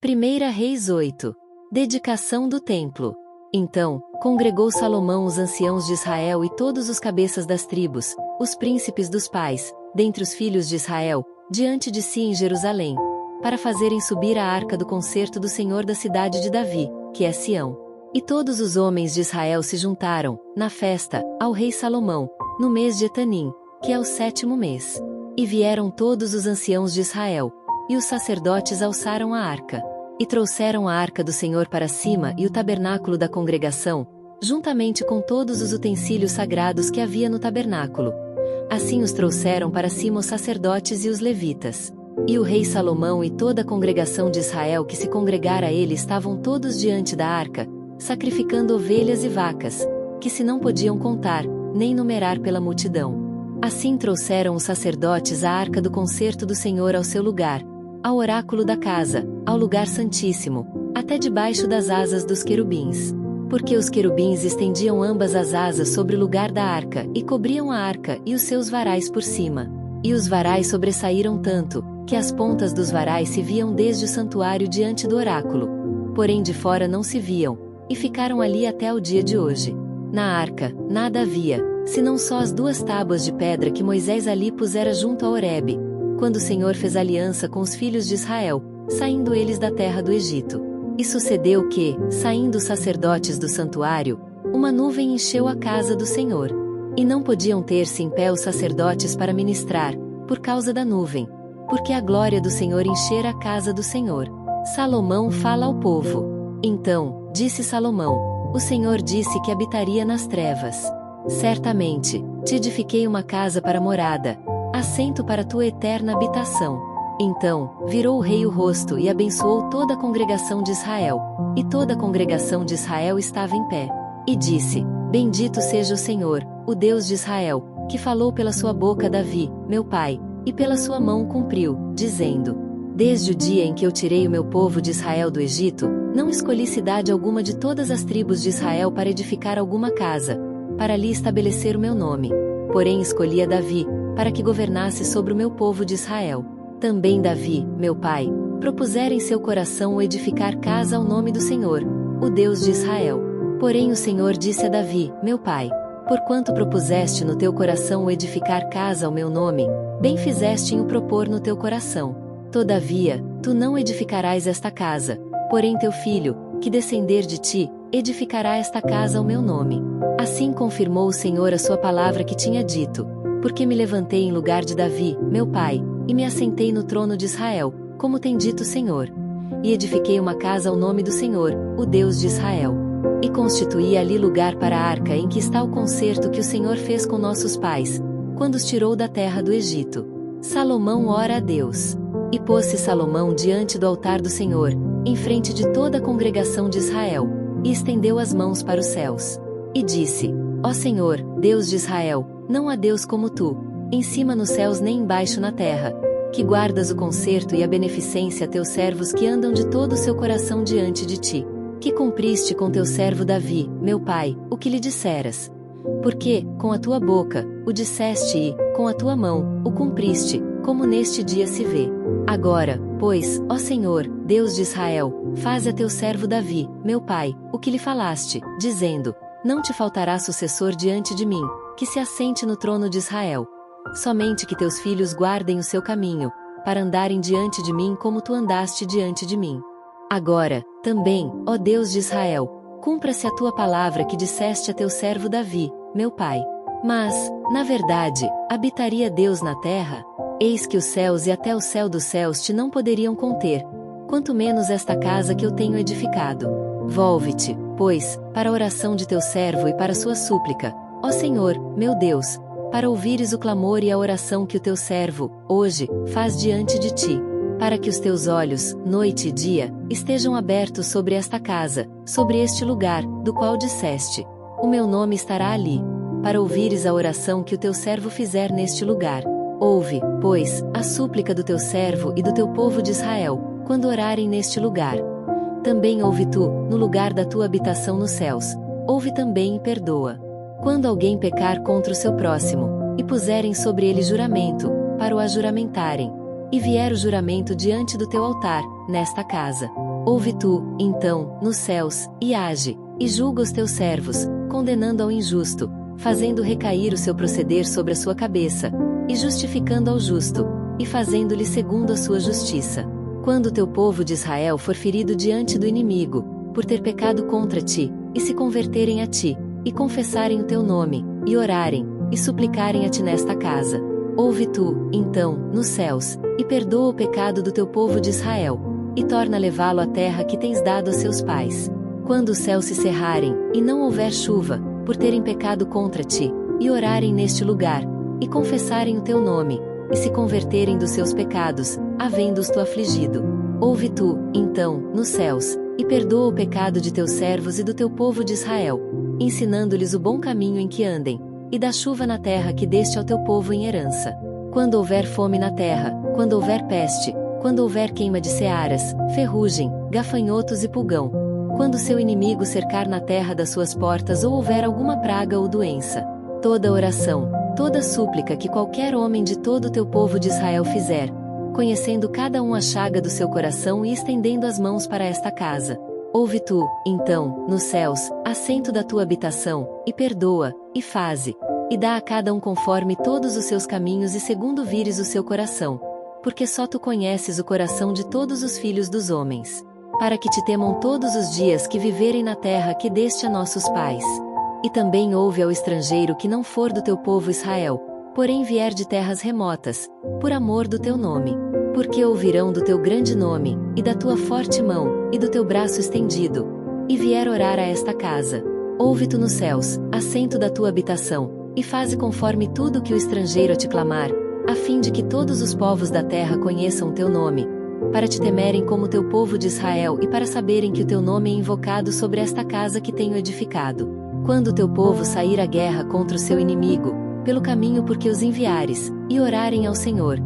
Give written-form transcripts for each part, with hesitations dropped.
1 Reis 8. Dedicação do templo. Então, congregou Salomão os anciãos de Israel e todos os cabeças das tribos, os príncipes dos pais, dentre os filhos de Israel, diante de si em Jerusalém, para fazerem subir a arca do concerto do Senhor da cidade de Davi, que é Sião. E todos os homens de Israel se juntaram, na festa, ao rei Salomão, no mês de Etanim, que é o 7º mês. E vieram todos os anciãos de Israel, e os sacerdotes alçaram a arca. E trouxeram a arca do Senhor para cima e o tabernáculo da congregação, juntamente com todos os utensílios sagrados que havia no tabernáculo. Assim os trouxeram para cima os sacerdotes e os levitas. E o rei Salomão e toda a congregação de Israel que se congregara a ele estavam todos diante da arca, sacrificando ovelhas e vacas, que se não podiam contar, nem numerar pela multidão. Assim trouxeram os sacerdotes a arca do concerto do Senhor ao seu lugar, ao oráculo da casa, ao lugar santíssimo, até debaixo das asas dos querubins. Porque os querubins estendiam ambas as asas sobre o lugar da arca e cobriam a arca e os seus varais por cima. E os varais sobressaíram tanto, que as pontas dos varais se viam desde o santuário diante do oráculo. Porém de fora não se viam, e ficaram ali até o dia de hoje. Na arca, nada havia, senão só as 2 tábuas de pedra que Moisés ali pusera junto a Horebe, quando o Senhor fez aliança com os filhos de Israel, saindo eles da terra do Egito. E sucedeu que, saindo os sacerdotes do santuário, uma nuvem encheu a casa do Senhor. E não podiam ter-se em pé os sacerdotes para ministrar, por causa da nuvem, porque a glória do Senhor enchera a casa do Senhor. Salomão fala ao povo. Então, disse Salomão, o Senhor disse que habitaria nas trevas. Certamente, te edifiquei uma casa para morada, assento para tua eterna habitação. Então, virou o rei o rosto e abençoou toda a congregação de Israel. E toda a congregação de Israel estava em pé. E disse, bendito seja o Senhor, o Deus de Israel, que falou pela sua boca a Davi, meu pai, e pela sua mão cumpriu, dizendo, desde o dia em que eu tirei o meu povo de Israel do Egito, não escolhi cidade alguma de todas as tribos de Israel para edificar alguma casa, para ali estabelecer o meu nome. Porém escolhi a Davi, para que governasse sobre o meu povo de Israel. Também Davi, meu pai, propusera em seu coração o edificar casa ao nome do Senhor, o Deus de Israel. Porém o Senhor disse a Davi, meu pai, porquanto propuseste no teu coração o edificar casa ao meu nome, bem fizeste em o propor no teu coração. Todavia, tu não edificarás esta casa, porém teu filho, que descender de ti, edificará esta casa ao meu nome. Assim confirmou o Senhor a sua palavra que tinha dito, porque me levantei em lugar de Davi, meu pai, e me assentei no trono de Israel, como tem dito o Senhor. E edifiquei uma casa ao nome do Senhor, o Deus de Israel. E constituí ali lugar para a arca em que está o concerto que o Senhor fez com nossos pais, quando os tirou da terra do Egito. Salomão ora a Deus. E pôs-se Salomão diante do altar do Senhor, em frente de toda a congregação de Israel, e estendeu as mãos para os céus. E disse, ó Senhor, Deus de Israel, não há Deus como tu, em cima nos céus nem embaixo na terra, que guardas o concerto e a beneficência a teus servos que andam de todo o seu coração diante de ti, que cumpriste com teu servo Davi, meu pai, o que lhe disseras. Porque, com a tua boca, o disseste e, com a tua mão, o cumpriste, como neste dia se vê. Agora, pois, ó Senhor, Deus de Israel, faze a teu servo Davi, meu pai, o que lhe falaste, dizendo, não te faltará sucessor diante de mim, que se assente no trono de Israel. Somente que teus filhos guardem o seu caminho, para andarem diante de mim como tu andaste diante de mim. Agora, também, ó Deus de Israel, cumpra-se a tua palavra que disseste a teu servo Davi, meu pai. Mas, na verdade, habitaria Deus na terra? Eis que os céus e até o céu dos céus te não poderiam conter, quanto menos esta casa que eu tenho edificado. Volve-te, pois, para a oração de teu servo e para a sua súplica, ó Senhor, meu Deus, para ouvires o clamor e a oração que o teu servo, hoje, faz diante de ti, para que os teus olhos, noite e dia, estejam abertos sobre esta casa, sobre este lugar, do qual disseste, o meu nome estará ali, para ouvires a oração que o teu servo fizer neste lugar. Ouve, pois, a súplica do teu servo e do teu povo de Israel, quando orarem neste lugar. Também ouve tu, no lugar da tua habitação nos céus, ouve também e perdoa. Quando alguém pecar contra o seu próximo, e puserem sobre ele juramento, para o ajuramentarem, e vier o juramento diante do teu altar, nesta casa, Ouve tu, então, nos céus, e age, e julga os teus servos, condenando ao injusto, fazendo recair o seu proceder sobre a sua cabeça, e justificando ao justo, e fazendo-lhe segundo a sua justiça. Quando o teu povo de Israel for ferido diante do inimigo, por ter pecado contra ti, e se converterem a ti, e confessarem o teu nome, e orarem, e suplicarem a ti nesta casa, ouve tu, então, nos céus, e perdoa o pecado do teu povo de Israel, e torna a levá-lo à terra que tens dado a seus pais. Quando os céus se cerrarem, e não houver chuva, por terem pecado contra ti, e orarem neste lugar, e confessarem o teu nome, e se converterem dos seus pecados, havendo-os tu afligido, ouve tu, então, nos céus, e perdoa o pecado de teus servos e do teu povo de Israel, ensinando-lhes o bom caminho em que andem, e dá chuva na terra que deste ao teu povo em herança. Quando houver fome na terra, quando houver peste, quando houver queima de searas, ferrugem, gafanhotos e pulgão, quando seu inimigo cercar na terra das suas portas ou houver alguma praga ou doença, toda oração, toda súplica que qualquer homem de todo o teu povo de Israel fizer, conhecendo cada um a chaga do seu coração e estendendo as mãos para esta casa, ouve tu, então, nos céus, assento da tua habitação, e perdoa, e faze, e dá a cada um conforme todos os seus caminhos e segundo vires o seu coração, porque só tu conheces o coração de todos os filhos dos homens, para que te temam todos os dias que viverem na terra que deste a nossos pais. E também ouve ao estrangeiro que não for do teu povo Israel, porém vier de terras remotas, por amor do teu nome, porque ouvirão do teu grande nome, e da tua forte mão, e do teu braço estendido, e vier orar a esta casa. Ouve tu nos céus, assento da tua habitação, e faze conforme tudo que o estrangeiro a te clamar, a fim de que todos os povos da terra conheçam o teu nome, para te temerem como teu povo de Israel e para saberem que o teu nome é invocado sobre esta casa que tenho edificado. Quando o teu povo sair à guerra contra o seu inimigo, pelo caminho por que os enviares, e orarem ao Senhor,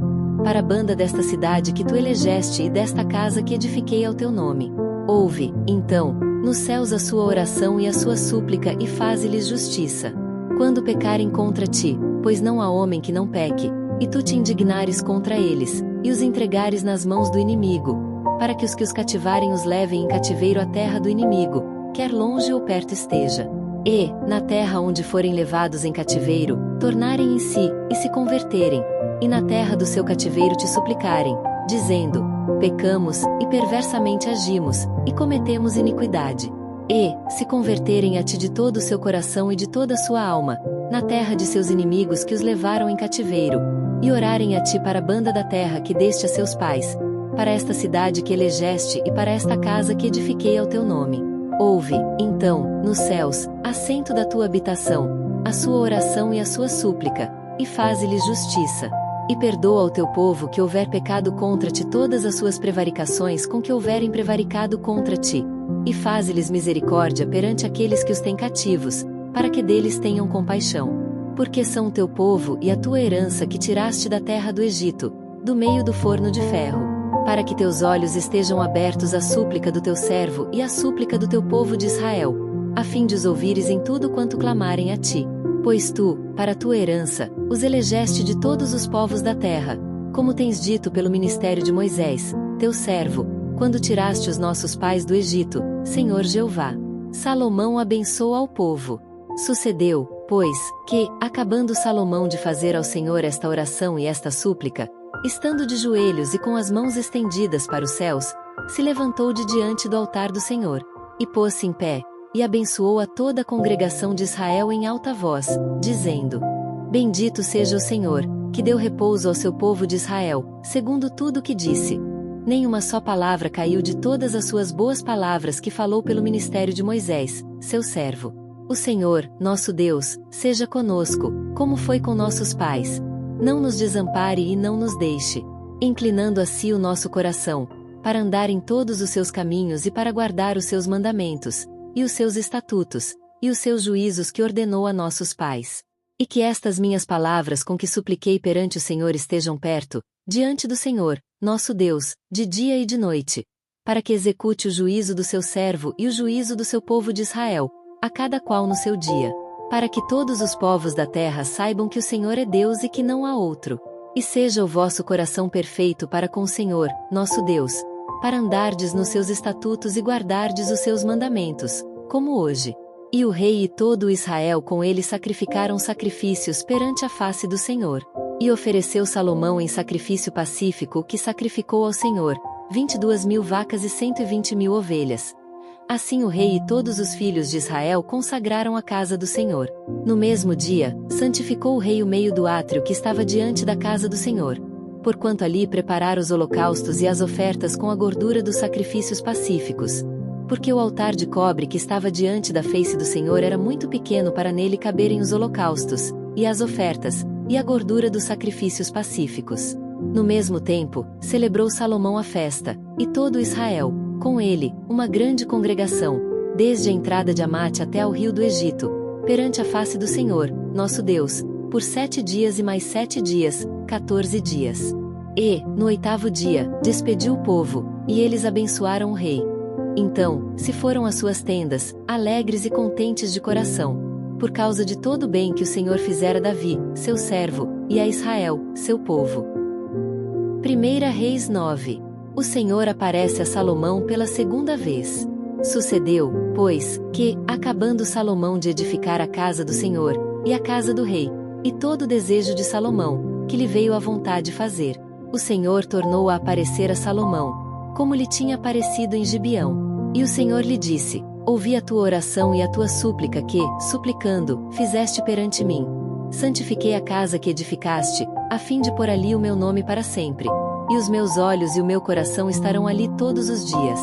para a banda desta cidade que tu elegeste e desta casa que edifiquei ao teu nome, ouve, então, nos céus a sua oração e a sua súplica e faze-lhes justiça. Quando pecarem contra ti, pois não há homem que não peque, e tu te indignares contra eles, e os entregares nas mãos do inimigo, para que os cativarem os levem em cativeiro à terra do inimigo, quer longe ou perto esteja. E, na terra onde forem levados em cativeiro, tornarem em si, e se converterem, e na terra do seu cativeiro te suplicarem, dizendo, pecamos, e perversamente agimos, e cometemos iniquidade. E, se converterem a ti de todo o seu coração e de toda a sua alma, na terra de seus inimigos que os levaram em cativeiro, e orarem a ti para a banda da terra que deste a seus pais, para esta cidade que elegeste e para esta casa que edifiquei ao teu nome. Ouve, então, nos céus, assento da tua habitação, a sua oração e a sua súplica, e faze-lhes justiça. E perdoa ao teu povo que houver pecado contra ti todas as suas prevaricações com que houverem prevaricado contra ti, e faze-lhes misericórdia perante aqueles que os têm cativos, para que deles tenham compaixão. Porque são o teu povo e a tua herança que tiraste da terra do Egito, do meio do forno de ferro, para que teus olhos estejam abertos à súplica do teu servo e à súplica do teu povo de Israel, a fim de os ouvires em tudo quanto clamarem a ti. Pois tu, para a tua herança, os elegeste de todos os povos da terra, como tens dito pelo ministério de Moisés, teu servo, quando tiraste os nossos pais do Egito, Senhor Jeová. Salomão abençoa ao povo. Sucedeu, pois, que, acabando Salomão de fazer ao Senhor esta oração e esta súplica, estando de joelhos e com as mãos estendidas para os céus, se levantou de diante do altar do Senhor, e pôs-se em pé, e abençoou a toda a congregação de Israel em alta voz, dizendo: Bendito seja o Senhor, que deu repouso ao seu povo de Israel, segundo tudo o que disse. Nem uma só palavra caiu de todas as suas boas palavras que falou pelo ministério de Moisés, seu servo. O Senhor, nosso Deus, seja conosco, como foi com nossos pais. Não nos desampare e não nos deixe, inclinando a si o nosso coração, para andar em todos os seus caminhos e para guardar os seus mandamentos, e os seus estatutos, e os seus juízos que ordenou a nossos pais. E que estas minhas palavras com que supliquei perante o Senhor estejam perto, diante do Senhor, nosso Deus, de dia e de noite, para que execute o juízo do seu servo e o juízo do seu povo de Israel, a cada qual no seu dia, para que todos os povos da terra saibam que o Senhor é Deus e que não há outro. E seja o vosso coração perfeito para com o Senhor, nosso Deus, para andardes nos seus estatutos e guardardes os seus mandamentos, como hoje. E o rei e todo o Israel com ele sacrificaram sacrifícios perante a face do Senhor. E ofereceu Salomão em sacrifício pacífico o que sacrificou ao Senhor, 22.000 vacas e 120.000 ovelhas. Assim o rei e todos os filhos de Israel consagraram a casa do Senhor. No mesmo dia, santificou o rei o meio do átrio que estava diante da casa do Senhor, porquanto ali preparara os holocaustos e as ofertas com a gordura dos sacrifícios pacíficos. Porque o altar de cobre que estava diante da face do Senhor era muito pequeno para nele caberem os holocaustos, e as ofertas, e a gordura dos sacrifícios pacíficos. No mesmo tempo, celebrou Salomão a festa, e todo Israel, com ele, uma grande congregação, desde a entrada de Amate até ao rio do Egito, perante a face do Senhor, nosso Deus, por 7 dias e mais 7 dias, 14 dias. E, no 8º dia, despediu o povo, e eles abençoaram o rei. Então, se foram às suas tendas, alegres e contentes de coração, por causa de todo o bem que o Senhor fizera a Davi, seu servo, e a Israel, seu povo. 1 Reis 9. O Senhor aparece a Salomão pela segunda vez. Sucedeu, pois, que, acabando Salomão de edificar a casa do Senhor, e a casa do rei, e todo o desejo de Salomão, que lhe veio à vontade fazer, o Senhor tornou a aparecer a Salomão, como lhe tinha aparecido em Gibeão. E o Senhor lhe disse: ouvi a tua oração e a tua súplica que, suplicando, fizeste perante mim. Santifiquei a casa que edificaste, a fim de pôr ali o meu nome para sempre. E os meus olhos e o meu coração estarão ali todos os dias.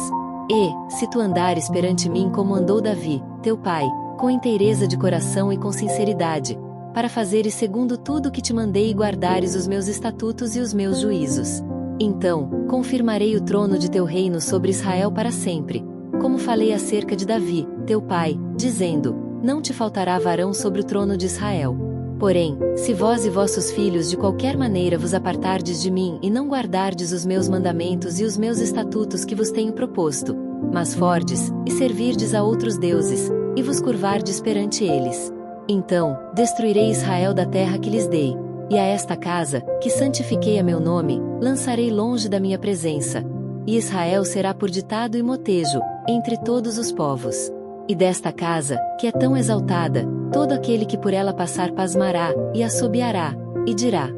E, se tu andares perante mim como andou Davi, teu pai, com inteireza de coração e com sinceridade, para fazeres segundo tudo o que te mandei e guardares os meus estatutos e os meus juízos, então, confirmarei o trono de teu reino sobre Israel para sempre, como falei acerca de Davi, teu pai, dizendo: não te faltará varão sobre o trono de Israel. Porém, se vós e vossos filhos de qualquer maneira vos apartardes de mim e não guardardes os meus mandamentos e os meus estatutos que vos tenho proposto, mas fordes, e servirdes a outros deuses, e vos curvardes perante eles, então, destruirei Israel da terra que lhes dei, e a esta casa, que santifiquei a meu nome, lançarei longe da minha presença, e Israel será por ditado e motejo, entre todos os povos. E desta casa, que é tão exaltada, todo aquele que por ela passar pasmará, e assobiará, e dirá: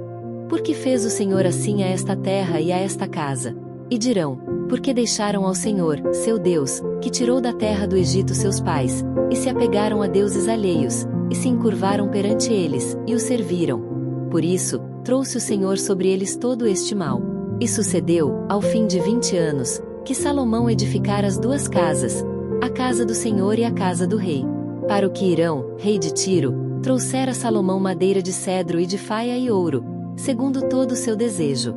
por que fez o Senhor assim a esta terra e a esta casa? E dirão: porque deixaram ao Senhor, seu Deus, que tirou da terra do Egito seus pais, e se apegaram a deuses alheios, e se encurvaram perante eles, e os serviram. Por isso, trouxe o Senhor sobre eles todo este mal. E sucedeu, ao fim de 20 anos, que Salomão edificara as 2 casas, a casa do Senhor e a casa do rei. Para o que Hirão, rei de Tiro, trouxera Salomão madeira de cedro e de faia e ouro, segundo todo o seu desejo.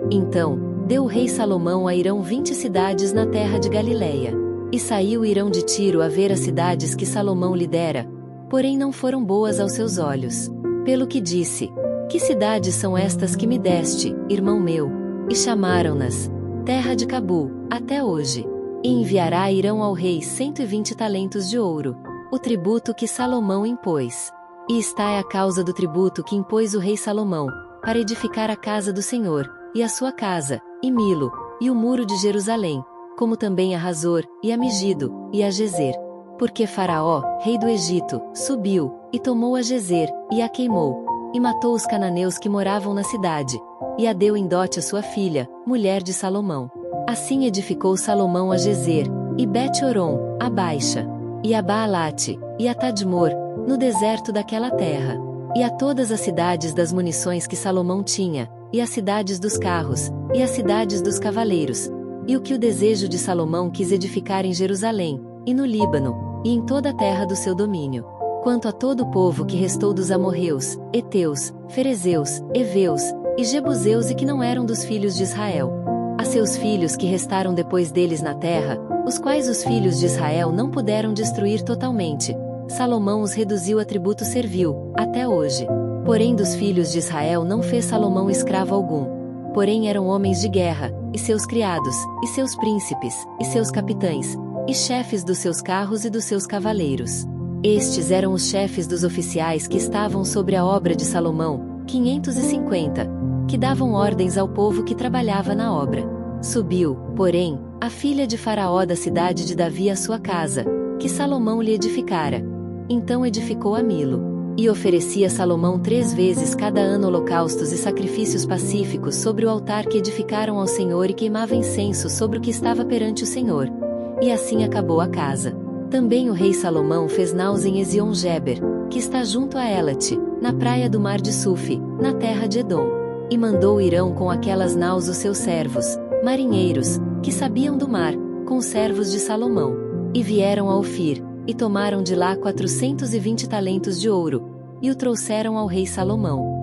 Então, deu o rei Salomão a Hirão 20 cidades na terra de Galileia. E saiu Hirão de Tiro a ver as cidades que Salomão lhe dera, porém não foram boas aos seus olhos. Pelo que disse: que cidades são estas que me deste, irmão meu? E chamaram-nas Terra de Cabu, até hoje. E enviará Hirão ao rei 120 talentos de ouro, o tributo que Salomão impôs. E esta é a causa do tributo que impôs o rei Salomão, para edificar a casa do Senhor, e a sua casa, e Milo, e o muro de Jerusalém, como também a Razor, e a Megido, e a Gezer. Porque Faraó, rei do Egito, subiu, e tomou a Gezer, e a queimou, e matou os cananeus que moravam na cidade, e a deu em dote a sua filha, mulher de Salomão. Assim edificou Salomão a Gezer, e Bet-Horon, a Baixa, e a Baalate, e a Tadmor, no deserto daquela terra, e a todas as cidades das munições que Salomão tinha, e as cidades dos carros, e as cidades dos cavaleiros, e o que o desejo de Salomão quis edificar em Jerusalém, e no Líbano, e em toda a terra do seu domínio. Quanto a todo o povo que restou dos amorreus, heteus, ferezeus, heveus, e jebuseus e que não eram dos filhos de Israel, a seus filhos que restaram depois deles na terra, os quais os filhos de Israel não puderam destruir totalmente, Salomão os reduziu a tributo servil, até hoje. Porém dos filhos de Israel não fez Salomão escravo algum. Porém eram homens de guerra, e seus criados, e seus príncipes, e seus capitães, e chefes dos seus carros e dos seus cavaleiros. Estes eram os chefes dos oficiais que estavam sobre a obra de Salomão, 550, que davam ordens ao povo que trabalhava na obra. Subiu, porém, a filha de Faraó da cidade de Davi à sua casa, que Salomão lhe edificara. Então edificou a Milo. E oferecia Salomão 3 vezes cada ano holocaustos e sacrifícios pacíficos sobre o altar que edificaram ao Senhor e queimava incenso sobre o que estava perante o Senhor. E assim acabou a casa. Também o rei Salomão fez naus em Ezion-Geber, que está junto a Elate, na praia do mar de Sufi, na terra de Edom. E mandou Irão com aquelas naus os seus servos, marinheiros, que sabiam do mar, com os servos de Salomão. E vieram a Ofir, e tomaram de lá 420 talentos de ouro, e o trouxeram ao rei Salomão.